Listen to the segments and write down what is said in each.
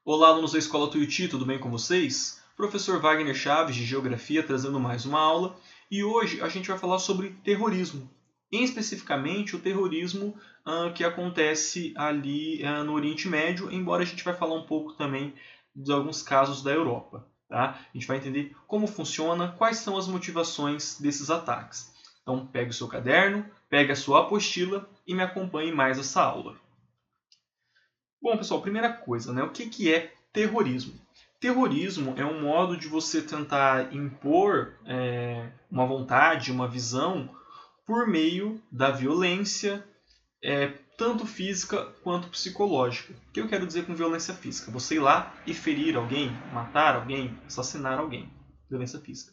Olá, alunos da Escola Tuiuti, tudo bem com vocês? Professor Wagner Chaves, de Geografia, trazendo mais uma aula. E hoje a gente vai falar sobre terrorismo. Em especificamente o terrorismo que acontece ali no Oriente Médio, embora a gente vai falar um pouco também de alguns casos da Europa. Tá? A gente vai entender como funciona, quais são as motivações desses ataques. Então pegue o seu caderno, pegue a sua apostila e me acompanhe mais essa aula. Bom, pessoal, primeira coisa, né? O que é terrorismo? Terrorismo é um modo de você tentar impor uma vontade, uma visão, por meio da violência, tanto física quanto psicológica. O que eu quero dizer com violência física? Você ir lá e ferir alguém, matar alguém, assassinar alguém. Violência física.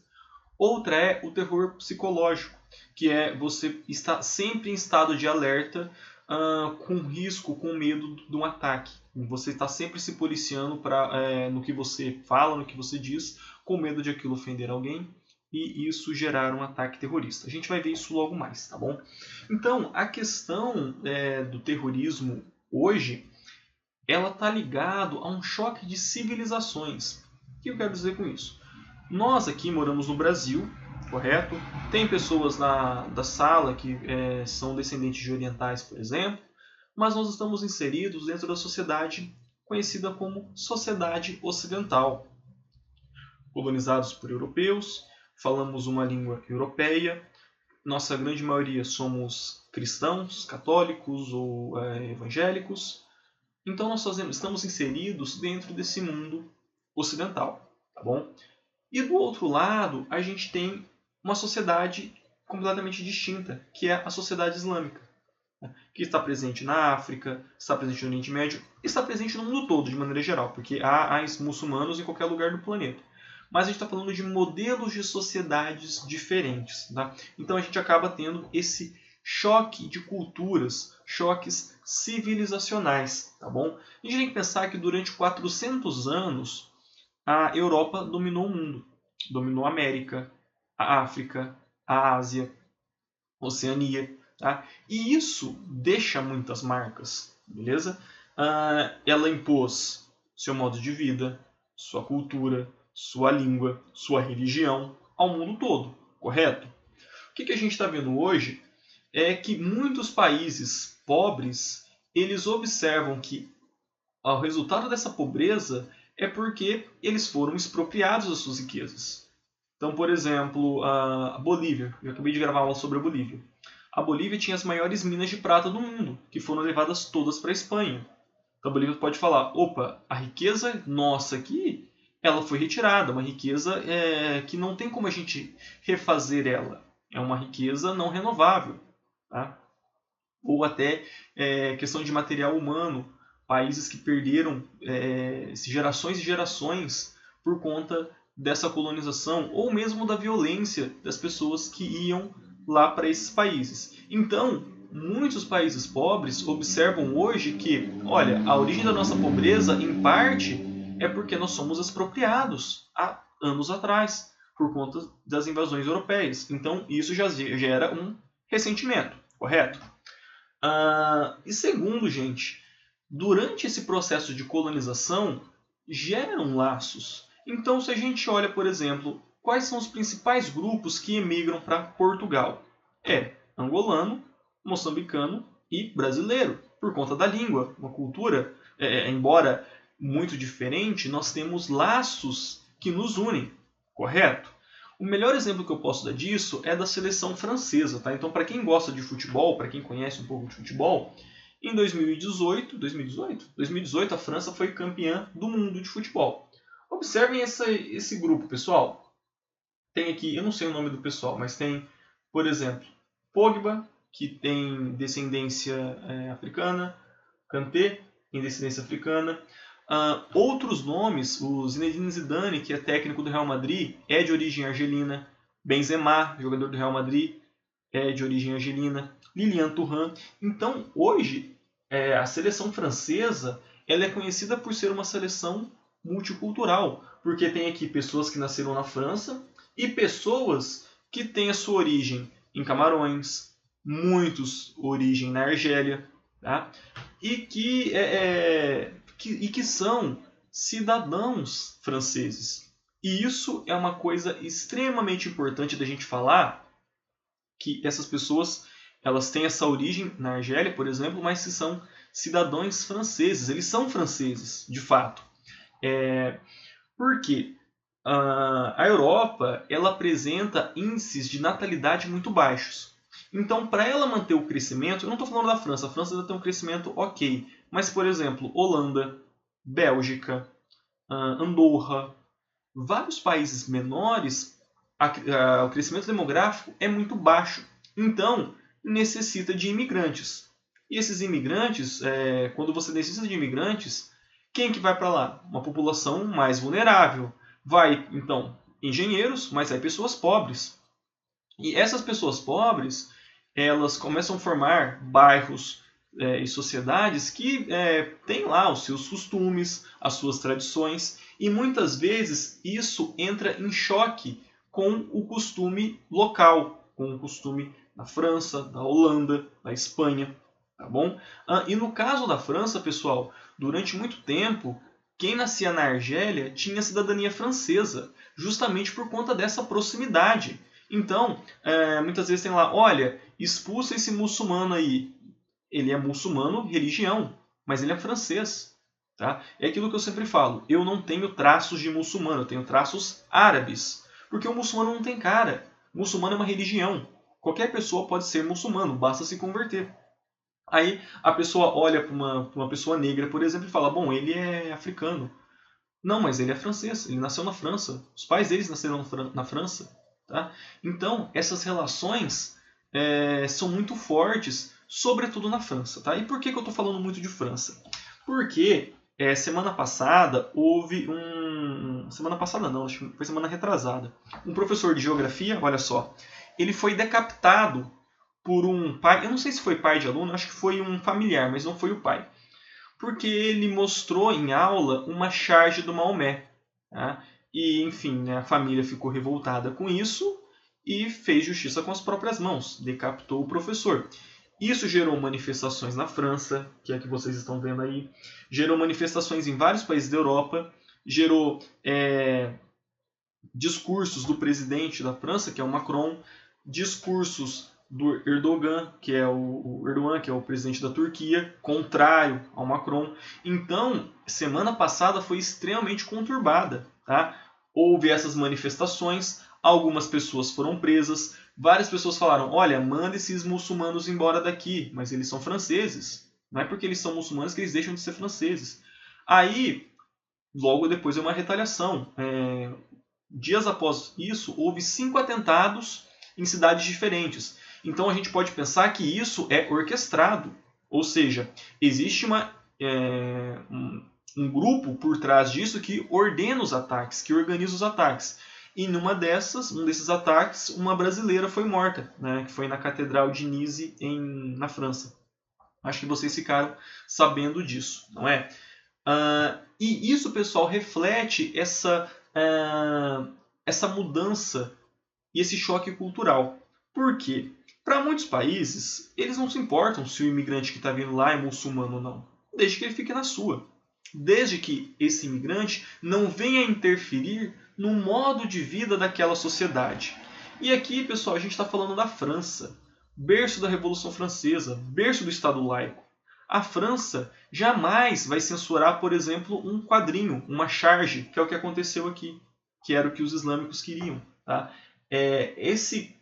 Outra é o terror psicológico, que é você estar sempre em estado de alerta, com risco, com medo de um ataque. Você está sempre se policiando no que você fala, no que você diz, com medo de aquilo ofender alguém e isso gerar um ataque terrorista. A gente vai ver isso logo mais, tá bom? Então, a questão do terrorismo hoje, ela está ligado a um choque de civilizações. O que eu quero dizer com isso? Nós aqui moramos no Brasil, correto? Tem pessoas da sala que são descendentes de orientais, por exemplo, mas nós estamos inseridos dentro da sociedade conhecida como sociedade ocidental. Colonizados por europeus, falamos uma língua europeia, nossa grande maioria somos cristãos, católicos ou evangélicos. Então nós estamos inseridos dentro desse mundo ocidental, tá bom? E do outro lado, a gente tem uma sociedade completamente distinta, que é a sociedade islâmica, que está presente na África, está presente no Oriente Médio, está presente no mundo todo, de maneira geral, porque há muçulmanos em qualquer lugar do planeta. Mas a gente está falando de modelos de sociedades diferentes. Tá? Então a gente acaba tendo esse choque de culturas, choques civilizacionais. Tá bom? A gente tem que pensar que durante 400 anos, a Europa dominou o mundo. Dominou a América, a África, a Ásia, a Oceania. Tá? E isso deixa muitas marcas, beleza? Ela impôs seu modo de vida, sua cultura, sua língua, sua religião ao mundo todo, correto? O que a gente está vendo hoje é que muitos países pobres, eles observam que o resultado dessa pobreza é porque eles foram expropriados das suas riquezas. Então, por exemplo, a Bolívia. Eu acabei de gravar uma aula sobre a Bolívia. A Bolívia tinha as maiores minas de prata do mundo, que foram levadas todas para a Espanha. Então a Bolívia pode falar, opa, a riqueza nossa aqui, ela foi retirada. Uma riqueza que não tem como a gente refazer ela. É uma riqueza não renovável. Tá? Ou até questão de material humano. Países que perderam gerações e gerações por conta dessa colonização ou mesmo da violência das pessoas que iam lá para esses países. Então, muitos países pobres observam hoje que, olha, a origem da nossa pobreza, em parte, é porque nós somos expropriados há anos atrás, por conta das invasões europeias. Então, isso já gera um ressentimento, correto? E segundo, gente, durante esse processo de colonização, geram laços. Então, se a gente olha, por exemplo, quais são os principais grupos que emigram para Portugal? Angolano, moçambicano e brasileiro, por conta da língua, uma cultura, embora muito diferente, nós temos laços que nos unem, correto? O melhor exemplo que eu posso dar disso é da seleção francesa. Tá? Então, para quem gosta de futebol, para quem conhece um pouco de futebol, em 2018 a França foi campeã do mundo de futebol. Observem esse grupo, pessoal. Tem aqui, eu não sei o nome do pessoal, mas tem, por exemplo, Pogba, que tem descendência africana, Kanté, tem descendência africana. Outros nomes, o Zinedine Zidane, que é técnico do Real Madrid, é de origem argelina. Benzema, jogador do Real Madrid, é de origem argelina. Lilian Thuram. Então, hoje, a seleção francesa ela é conhecida por ser uma seleção multicultural, porque tem aqui pessoas que nasceram na França e pessoas que têm a sua origem em Camarões, muitos origem na Argélia, tá? E que são cidadãos franceses. E isso é uma coisa extremamente importante da gente falar, que essas pessoas elas têm essa origem na Argélia, por exemplo, mas se são cidadãos franceses. Eles são franceses, de fato. Por quê? A Europa ela apresenta índices de natalidade muito baixos. Então, para ela manter o crescimento, eu não estou falando da França, a França ainda tem um crescimento ok, mas, por exemplo, Holanda, Bélgica, Andorra, vários países menores, o crescimento demográfico é muito baixo. Então, necessita de imigrantes. E esses imigrantes, quando você necessita de imigrantes, quem que vai para lá? Uma população mais vulnerável. Vai, então, engenheiros, mas vai pessoas pobres. E essas pessoas pobres, elas começam a formar bairros e sociedades que têm lá os seus costumes, as suas tradições, e muitas vezes isso entra em choque com o costume local, com o costume da França, da Holanda, da Espanha, tá bom? E no caso da França, pessoal, durante muito tempo, quem nascia na Argélia tinha cidadania francesa, justamente por conta dessa proximidade. Então, muitas vezes tem lá, olha, expulsa esse muçulmano aí. Ele é muçulmano, religião, mas ele é francês. Tá? É aquilo que eu sempre falo, eu não tenho traços de muçulmano, eu tenho traços árabes. Porque o muçulmano não tem cara. O muçulmano é uma religião. Qualquer pessoa pode ser muçulmano, basta se converter. Aí a pessoa olha para uma pessoa negra, por exemplo, e fala, bom, ele é africano. Não, mas ele é francês, ele nasceu na França. Os pais deles nasceram na França. Tá? Então, essas relações são muito fortes, sobretudo na França. Tá? E por que eu estou falando muito de França? Porque semana passada houve um... Semana passada não, acho que foi semana retrasada. Um professor de geografia, olha só, ele foi decapitado por um pai, eu não sei se foi pai de aluno, acho que foi um familiar, mas não foi o pai. Porque ele mostrou em aula uma charge do Maomé. Tá? E, enfim, né, a família ficou revoltada com isso e fez justiça com as próprias mãos, decapitou o professor. Isso gerou manifestações na França, que é a que vocês estão vendo aí, gerou manifestações em vários países da Europa, gerou discursos do presidente da França, que é o Macron, discursos do Erdogan, que é o Erdogan, que é o presidente da Turquia, contrário ao Macron. Então, semana passada foi extremamente conturbada. Tá? Houve essas manifestações, algumas pessoas foram presas, várias pessoas falaram, olha, manda esses muçulmanos embora daqui, mas eles são franceses. Não é porque eles são muçulmanos que eles deixam de ser franceses. Aí, logo depois, uma retaliação. Dias após isso, houve 5 atentados em cidades diferentes. Então a gente pode pensar que isso é orquestrado. Ou seja, existe um grupo por trás disso que ordena os ataques, que organiza os ataques. E num desses ataques, uma brasileira foi morta, né, que foi na Catedral de Nice, na França. Acho que vocês ficaram sabendo disso, não é? E isso, pessoal, reflete essa mudança e esse choque cultural. Por quê? Para muitos países, eles não se importam se o imigrante que está vindo lá é muçulmano ou não, desde que ele fique na sua. Desde que esse imigrante não venha interferir no modo de vida daquela sociedade. E aqui, pessoal, a gente está falando da França, berço da Revolução Francesa, berço do Estado laico. A França jamais vai censurar, por exemplo, um quadrinho, uma charge, que é o que aconteceu aqui, que era o que os islâmicos queriam. Tá? Esse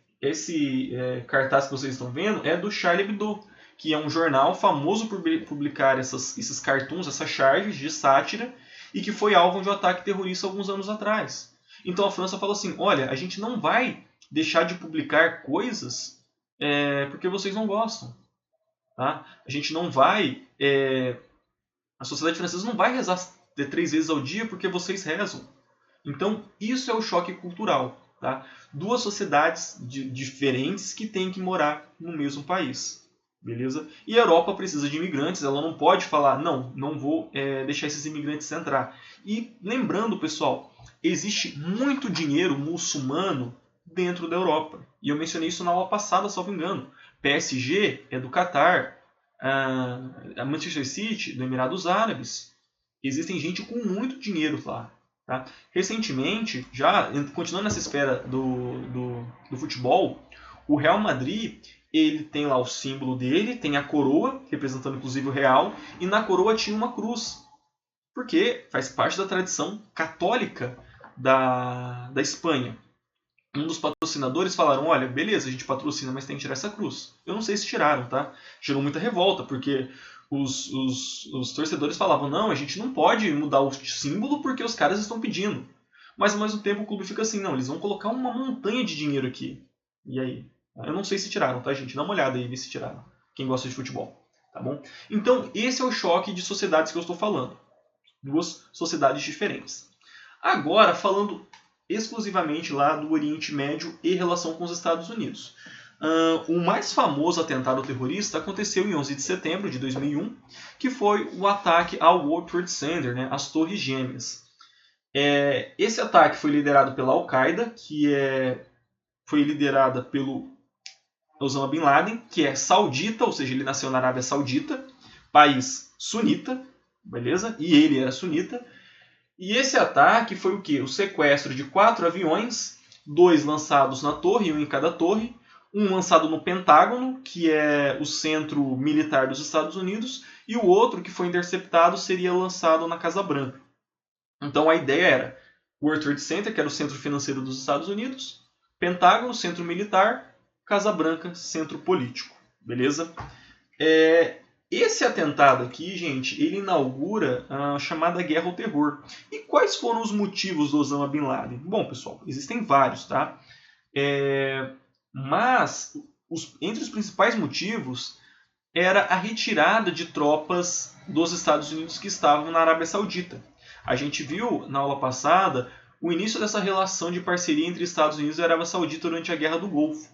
cartaz que vocês estão vendo é do Charlie Hebdo, que é um jornal famoso por publicar esses cartoons, essas charges de sátira, e que foi alvo de um ataque terrorista alguns anos atrás. Então a França falou assim, olha, a gente não vai deixar de publicar coisas porque vocês não gostam. Tá? A gente não vai... a sociedade francesa não vai rezar 3 vezes ao dia porque vocês rezam. Então isso é o choque cultural. Tá? 2 sociedades diferentes que têm que morar no mesmo país. Beleza? E a Europa precisa de imigrantes, ela não pode falar, não vou deixar esses imigrantes entrar. E lembrando, pessoal, existe muito dinheiro muçulmano dentro da Europa. E eu mencionei isso na aula passada, salvo engano. PSG é do Catar, a Manchester City do Emirados Árabes. existem gente com muito dinheiro lá. Tá? Recentemente, já continuando nessa esfera do futebol, o Real Madrid ele tem lá o símbolo dele, tem a coroa, representando inclusive o real, e na coroa tinha uma cruz, porque faz parte da tradição católica da Espanha. Um dos patrocinadores falaram, olha, beleza, a gente patrocina, mas tem que tirar essa cruz. Eu não sei se tiraram, tá? Gerou muita revolta, porque os torcedores falavam, não, a gente não pode mudar o símbolo porque os caras estão pedindo. Mas ao mesmo tempo o clube fica assim, não, eles vão colocar uma montanha de dinheiro aqui. E aí? Eu não sei se tiraram, tá, gente? Dá uma olhada aí, vê se tiraram. Quem gosta de futebol, tá bom? Então, esse é o choque de sociedades que eu estou falando. Duas sociedades diferentes. Agora, falando exclusivamente lá do Oriente Médio e relação com os Estados Unidos. O mais famoso atentado terrorista aconteceu em 11 de setembro de 2001, que foi o ataque ao World Trade Center, né, as Torres Gêmeas. Esse ataque foi liderado pela Al-Qaeda, que foi liderada pelo Osama Bin Laden, que é saudita, ou seja, ele nasceu na Arábia Saudita, país sunita, beleza? E ele era sunita. E esse ataque foi o quê? O sequestro de 4 aviões, 2 lançados na torre, um em cada torre, um lançado no Pentágono, que é o centro militar dos Estados Unidos, e o outro que foi interceptado seria lançado na Casa Branca. Então a ideia era o World Trade Center, que era o centro financeiro dos Estados Unidos, Pentágono, centro militar, Casa Branca, centro político. Beleza? Esse atentado aqui, gente, ele inaugura a chamada Guerra ao Terror. E quais foram os motivos do Osama Bin Laden? Bom, pessoal, existem vários, tá? Mas entre os principais motivos era a retirada de tropas dos Estados Unidos que estavam na Arábia Saudita. A gente viu na aula passada o início dessa relação de parceria entre Estados Unidos e Arábia Saudita durante a Guerra do Golfo.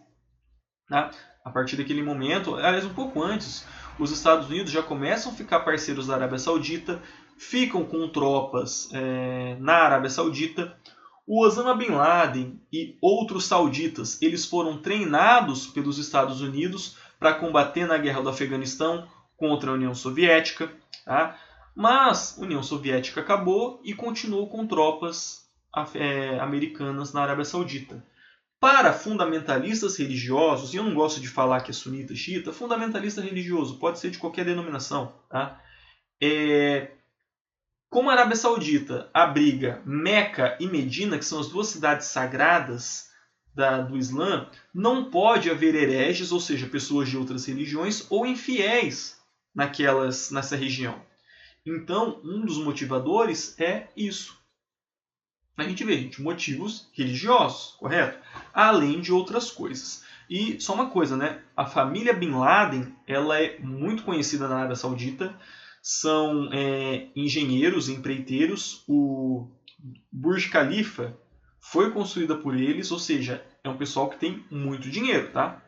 Tá? A partir daquele momento, aliás, um pouco antes, os Estados Unidos já começam a ficar parceiros da Arábia Saudita, ficam com tropas na Arábia Saudita. O Osama Bin Laden e outros sauditas, eles foram treinados pelos Estados Unidos para combater na guerra do Afeganistão contra a União Soviética. Tá? Mas a União Soviética acabou e continuou com tropas americanas na Arábia Saudita. Para fundamentalistas religiosos, e eu não gosto de falar que é sunita, xiita, fundamentalista religioso, pode ser de qualquer denominação. Tá? Como a Arábia Saudita abriga Meca e Medina, que são as duas cidades sagradas do Islã, não pode haver hereges, ou seja, pessoas de outras religiões, ou infiéis nessa região. Então, um dos motivadores é isso. A gente vê, motivos religiosos, correto? Além de outras coisas. E só uma coisa, né? A família Bin Laden, ela é muito conhecida na Arábia Saudita. São engenheiros, empreiteiros. O Burj Khalifa foi construída por eles, ou seja, é um pessoal que tem muito dinheiro, tá?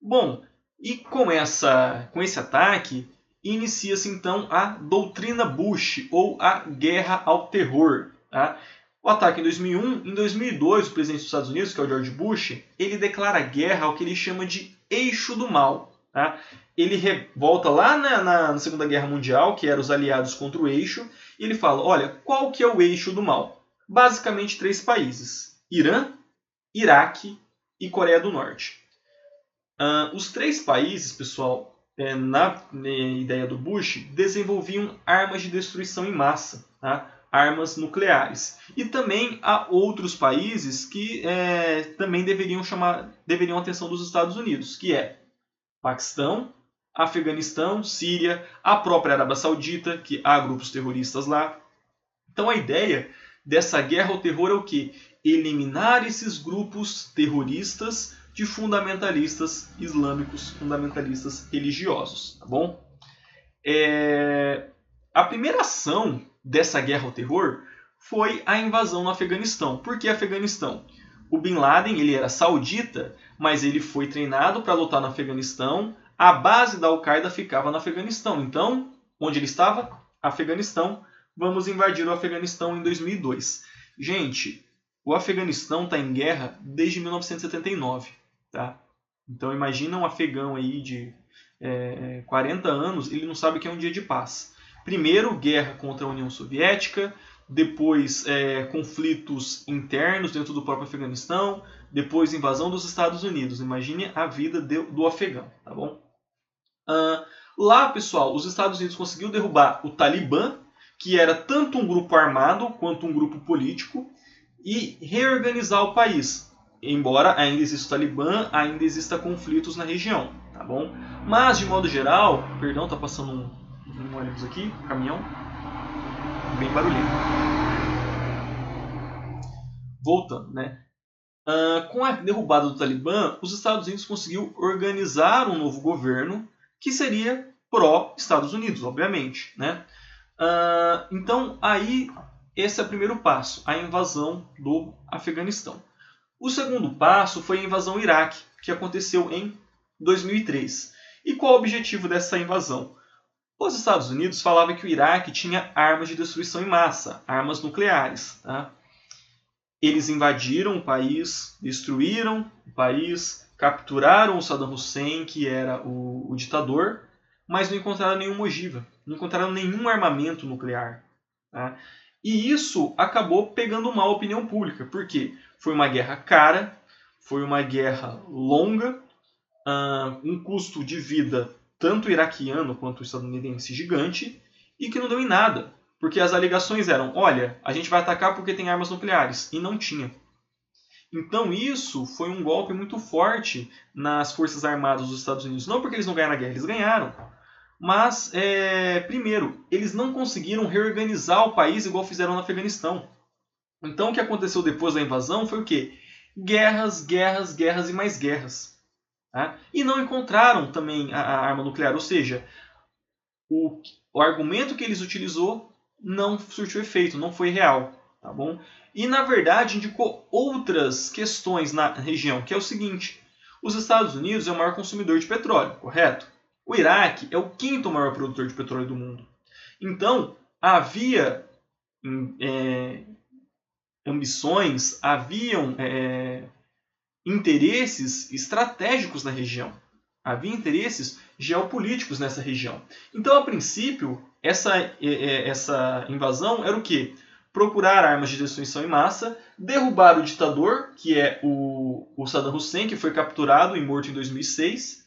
Bom, e com esse ataque, inicia-se então a doutrina Bush, ou a guerra ao terror. Tá? O ataque em 2001, em 2002, o presidente dos Estados Unidos, que é o George Bush, ele declara guerra ao que ele chama de eixo do mal. Tá? Ele volta lá na Segunda Guerra Mundial, que eram os aliados contra o eixo, e ele fala, olha, qual que é o eixo do mal? Basicamente 3 países, Irã, Iraque e Coreia do Norte. Os 3 países, pessoal, na ideia do Bush, desenvolviam armas de destruição em massa, tá? Armas nucleares. E também há outros países que também deveriam a atenção dos Estados Unidos, que é Paquistão, Afeganistão, Síria, a própria Arábia Saudita, que há grupos terroristas lá. Então a ideia dessa guerra ao terror é o quê? Eliminar esses grupos terroristas de fundamentalistas islâmicos, fundamentalistas religiosos, tá bom? A primeira ação dessa guerra ao terror foi a invasão no Afeganistão. Por que Afeganistão? O Bin Laden ele era saudita, mas ele foi treinado para lutar no Afeganistão. A base da Al-Qaeda ficava no Afeganistão. Então, onde ele estava? Afeganistão. Vamos invadir o Afeganistão em 2002. Gente, o Afeganistão está em guerra desde 1979. Tá? Então imagina um afegão aí de 40 anos, ele não sabe o que é um dia de paz. Primeiro, guerra contra a União Soviética, depois conflitos internos dentro do próprio Afeganistão, depois invasão dos Estados Unidos. Imagine a vida do afegão, tá bom? Lá, pessoal, os Estados Unidos conseguiu derrubar o Talibã, que era tanto um grupo armado quanto um grupo político, e reorganizar o país. Embora ainda exista o Talibã, ainda exista conflitos na região, tá bom? Mas, de modo geral, perdão, tá passando um ônibus aqui, um caminhão, bem barulhento. Voltando, né? Com a derrubada do Talibã, os Estados Unidos conseguiu organizar um novo governo que seria pró-Estados Unidos, obviamente, né? Então, aí, esse é o primeiro passo, a invasão do Afeganistão. O segundo passo foi a invasão ao Iraque, que aconteceu em 2003. E qual o objetivo dessa invasão? Os Estados Unidos falavam que o Iraque tinha armas de destruição em massa, armas nucleares. Tá? Eles invadiram o país, destruíram o país, capturaram o Saddam Hussein, que era o ditador, mas não encontraram nenhuma ogiva, não encontraram nenhum armamento nuclear. Tá? E isso acabou pegando mal a opinião pública, porque foi uma guerra cara, foi uma guerra longa, um custo de vida tanto iraquiano quanto estadunidense gigante, e que não deu em nada. Porque as alegações eram, olha, a gente vai atacar porque tem armas nucleares, e não tinha. Então isso foi um golpe muito forte nas Forças Armadas dos Estados Unidos. Não porque eles não ganharam a guerra, eles ganharam. Mas, primeiro, eles não conseguiram reorganizar o país igual fizeram no Afeganistão. Então o que aconteceu depois da invasão foi o quê? Guerras, guerras, guerras e mais guerras. Tá? E não encontraram também a arma nuclear, ou seja, o argumento que eles utilizou não surtiu efeito, não foi real. Tá bom? E na verdade indicou outras questões na região, que é o seguinte: os Estados Unidos é o maior consumidor de petróleo, correto? O Iraque é o quinto maior produtor de petróleo do mundo. Então, havia ambições, haviam interesses estratégicos na região. Havia interesses geopolíticos nessa região. Então, a princípio, essa invasão era o quê? Procurar armas de destruição em massa, derrubar o ditador, que é o Saddam Hussein, que foi capturado e morto em 2006,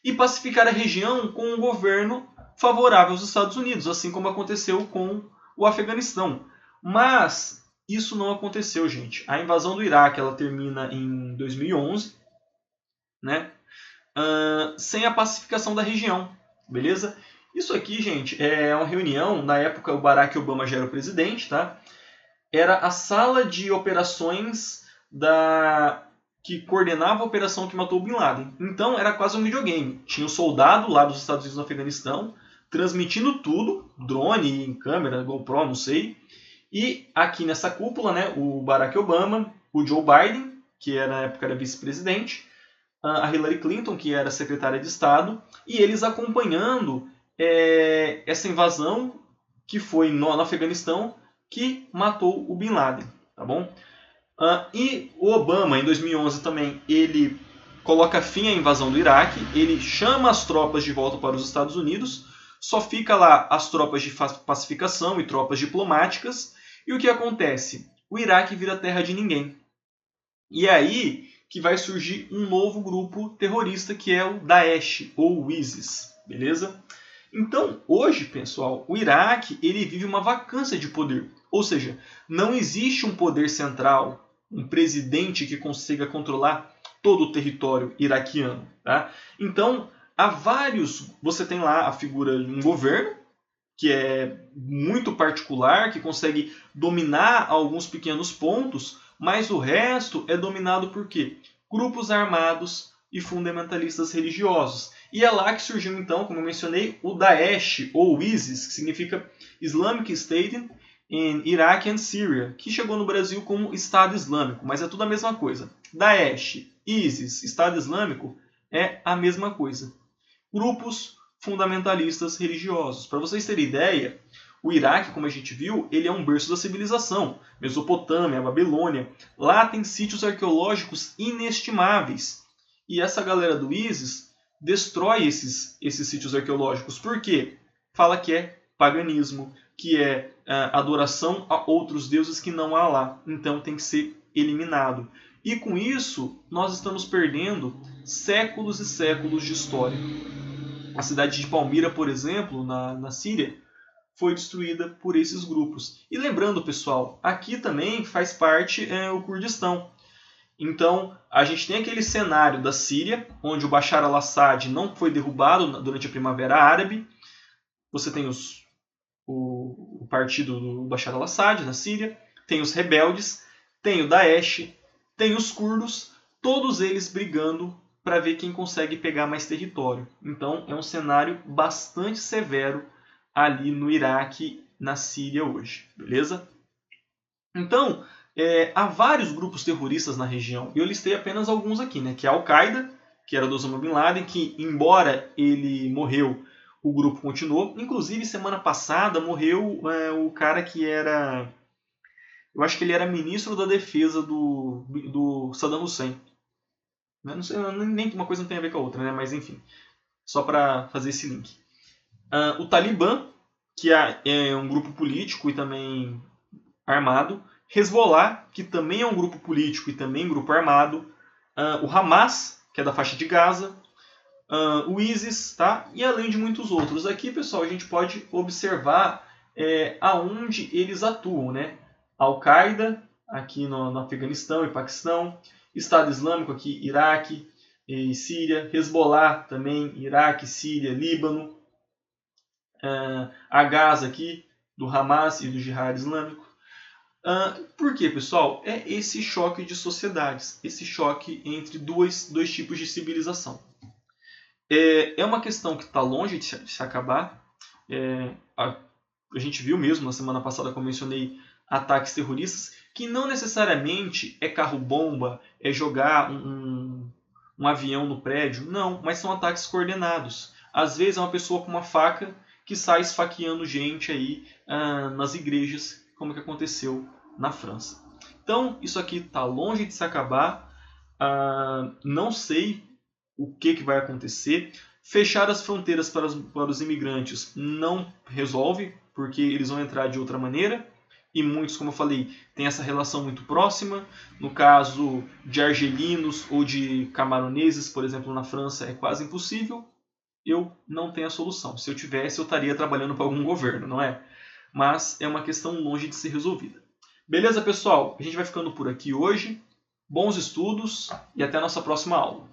e pacificar a região com um governo favorável aos Estados Unidos, assim como aconteceu com o Afeganistão. Mas isso não aconteceu, gente. A invasão do Iraque ela termina em 2011, né? Sem a pacificação da região, beleza? Isso aqui, gente, é uma reunião, na época o Barack Obama já era o presidente, tá? Era a sala de operações que coordenava a operação que matou o Bin Laden. Então era quase um videogame. Tinha um soldado lá dos Estados Unidos no Afeganistão, transmitindo tudo, drone, câmera, GoPro, não sei. E aqui nessa cúpula, né, o Barack Obama, o Joe Biden, que na época era vice-presidente, a Hillary Clinton, que era secretária de Estado, e eles acompanhando essa invasão que foi no Afeganistão, que matou o Bin Laden, tá bom? E o Obama, em 2011 também, ele coloca fim à invasão do Iraque, ele chama as tropas de volta para os Estados Unidos, só fica lá as tropas de pacificação e tropas diplomáticas, e o que acontece? O Iraque vira terra de ninguém. E é aí que vai surgir um novo grupo terrorista, que é o Daesh, ou o ISIS, beleza? Então, hoje, pessoal, o Iraque ele vive uma vacância de poder. Ou seja, não existe um poder central, um presidente que consiga controlar todo o território iraquiano. Tá? Então, você tem lá a figura de um governo, que é muito particular, que consegue dominar alguns pequenos pontos, mas o resto é dominado por quê? Grupos armados e fundamentalistas religiosos. E é lá que surgiu, então, como eu mencionei, o Daesh, ou ISIS, que significa Islamic State in Iraq and Syria, que chegou no Brasil como Estado Islâmico, mas é tudo a mesma coisa. Daesh, ISIS, Estado Islâmico é a mesma coisa. Grupos fundamentalistas religiosos. Para vocês terem ideia, o Iraque, como a gente viu, ele é um berço da civilização. Mesopotâmia, Babilônia. Lá tem sítios arqueológicos inestimáveis. E essa galera do ISIS destrói esses sítios arqueológicos. Por quê? Fala que é paganismo, que é adoração a outros deuses que não há lá. Então tem que ser eliminado. E com isso, nós estamos perdendo séculos e séculos de história. A cidade de Palmira, por exemplo, na Síria, foi destruída por esses grupos. E lembrando, pessoal, aqui também faz parte o Kurdistão. Então, a gente tem aquele cenário da Síria, onde o Bashar al-Assad não foi derrubado durante a Primavera Árabe. Você tem o partido do Bashar al-Assad na Síria, tem os rebeldes, tem o Daesh, tem os curdos, todos eles brigando para ver quem consegue pegar mais território. Então, é um cenário bastante severo ali no Iraque, na Síria hoje, beleza? Então, há vários grupos terroristas na região. Eu listei apenas alguns aqui, né? Que é a Al-Qaeda, que era do Osama Bin Laden, que embora ele morreu, o grupo continuou. Inclusive, semana passada morreu o cara que era... Eu acho que ele era ministro da defesa do Saddam Hussein. Não sei, nem uma coisa não tem a ver com a outra, né? Mas enfim, só para fazer esse link. O Talibã, que é um grupo político e também armado. Hezbollah, que também é um grupo político e também grupo armado. O Hamas, que é da faixa de Gaza. O ISIS, tá? E além de muitos outros. Aqui, pessoal, a gente pode observar aonde eles atuam, né? Al-Qaeda, aqui no Afeganistão e Paquistão. Estado Islâmico, aqui Iraque e Síria. Hezbollah, também Iraque, Síria, Líbano. A Gaza aqui, do Hamas e do Jihad Islâmico. Por quê, pessoal? É esse choque de sociedades, esse choque entre dois tipos de civilização. É uma questão que está longe de se acabar. A gente viu mesmo na semana passada, como mencionei, ataques terroristas, que não necessariamente é carro-bomba, é jogar um avião no prédio, não, mas são ataques coordenados. Às vezes é uma pessoa com uma faca que sai esfaqueando gente aí nas igrejas, como que aconteceu na França. Então, isso aqui está longe de se acabar. Não sei o que vai acontecer. Fechar as fronteiras para os imigrantes não resolve, porque eles vão entrar de outra maneira. E muitos, como eu falei, têm essa relação muito próxima. No caso de argelinos ou de camaroneses, por exemplo, na França, é quase impossível. Eu não tenho a solução. Se eu tivesse, eu estaria trabalhando para algum governo, não é? Mas é uma questão longe de ser resolvida. Beleza, pessoal? A gente vai ficando por aqui hoje. Bons estudos e até a nossa próxima aula.